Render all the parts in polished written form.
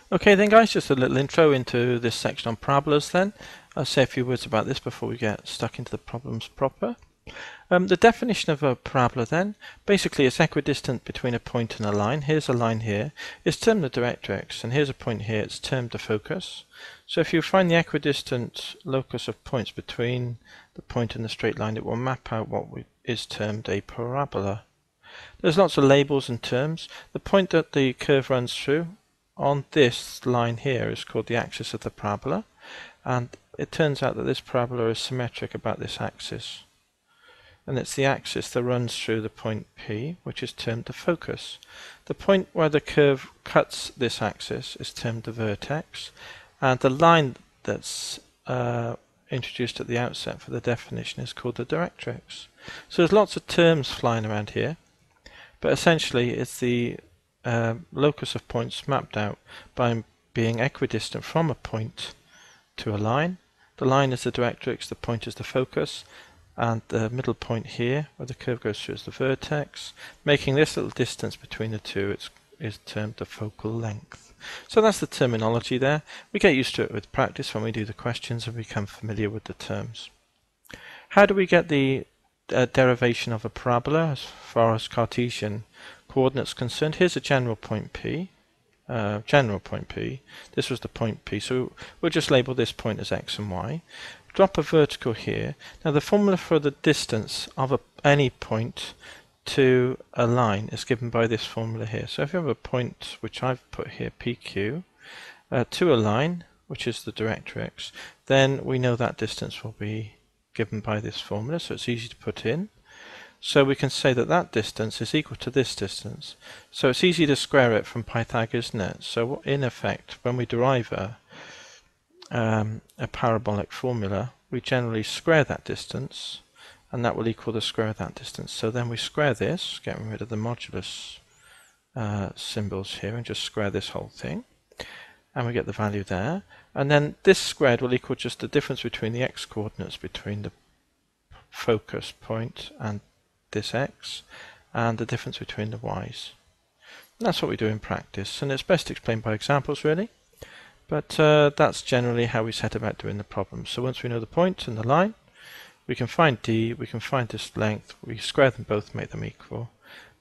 Okay then guys, just a little intro into this section on parabolas then. I'll say a few words about this before we get stuck into the problems proper. The definition of a parabola then, basically it's equidistant between a point and a line. Here's a line here, it's termed the directrix, and here's a point here, it's termed the focus. So if you find the equidistant locus of points between the point and the straight line, it will map out what is termed a parabola. There's lots of labels and terms. The point that the curve runs through on this line here is called the axis of the parabola, and it turns out that this parabola is symmetric about this axis, and it's the axis that runs through the point P, which is termed the focus. The point where the curve cuts this axis is termed the vertex, and the line that's introduced at the outset for the definition is called the directrix. So there's lots of terms flying around here, but essentially it's the locus of points mapped out by being equidistant from a point to a line. The line is the directrix, the point is the focus, and the middle point here where the curve goes through is the vertex. Making this little distance between the two is termed the focal length. So that's the terminology there. We get used to it with practice when we do the questions and become familiar with the terms. How do we get the derivation of a parabola as far as Cartesian coordinates concerned? Here's a general point P. This was the point P, so we'll just label this point as x and y. Drop a vertical here. Now the formula for the distance of any point to a line is given by this formula here. So if you have a point, which I've put here, PQ, to a line, which is the directrix, then we know that distance will be given by this formula, so it's easy to put in. So we can say that that distance is equal to this distance. So it's easy to square it from Pythagoras, isn't it? So in effect, when we derive a parabolic formula, we generally square that distance, and that will equal the square of that distance. So then we square this, getting rid of the modulus symbols here, and just square this whole thing, and we get the value there. And then this squared will equal just the difference between the x coordinates between the focus point and this x, and the difference between the y's. And that's what we do in practice, and it's best explained by examples really, but that's generally how we set about doing the problem. So once we know the point and the line, we can find d, we can find this length, we square them both, make them equal,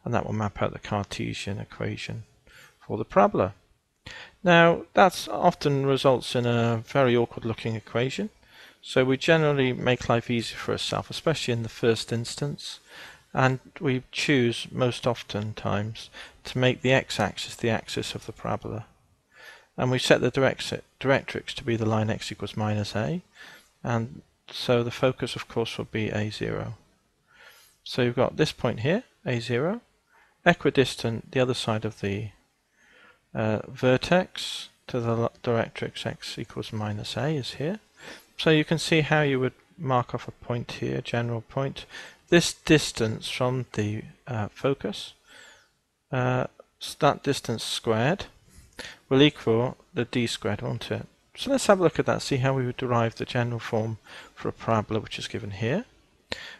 and that will map out the Cartesian equation for the parabola. Now that often results in a very awkward looking equation, so we generally make life easier for ourselves, especially in the first instance, and we choose most often times to make the x-axis the axis of the parabola. And we set the directrix to be the line x equals minus a, and so the focus of course will be a0. So you've got this point here, a0, equidistant the other side of the vertex to the directrix x equals minus a is here. So you can see how you would mark off a point here, general point. This distance from the focus, that distance squared, will equal the d squared, won't it? So let's have a look at that, see how we would derive the general form for a parabola which is given here.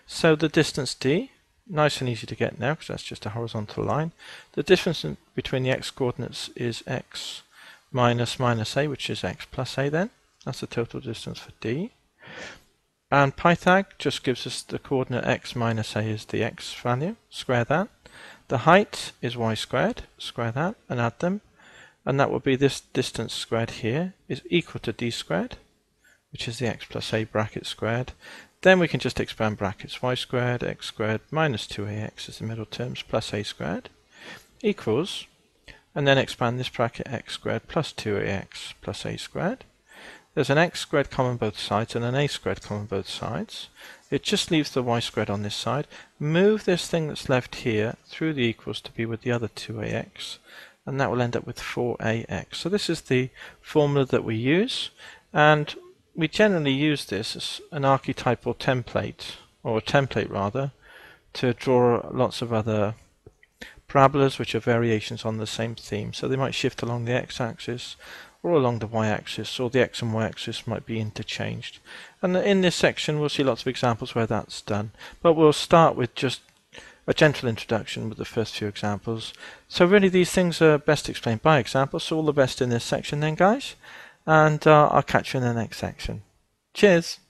So the distance d, nice and easy to get now because that's just a horizontal line. The difference between the x coordinates is x minus a, which is x plus a then. That's the total distance for d. And Pythag just gives us the coordinate x minus a is the x value, square that. The height is y squared, square that and add them. And that will be this distance squared here is equal to d squared, which is the x plus a bracket squared. Then we can just expand brackets, y squared, x squared, minus 2ax is the middle terms, plus a squared, equals, and then expand this bracket, x squared plus 2ax plus a squared. There's an x squared common both sides and an a squared common both sides. It just leaves the y squared on this side. Move this thing that's left here through the equals to be with the other 2ax, and that will end up with 4ax. So this is the formula that we use, and we generally use this as an archetypal template, or a template rather, to draw lots of other parabolas which are variations on the same theme. So they might shift along the x-axis or along the y-axis, or the x and y-axis might be interchanged. And in this section we'll see lots of examples where that's done, but we'll start with just a gentle introduction with the first few examples. So really these things are best explained by examples, so all the best in this section then, guys, and I'll catch you in the next section. Cheers!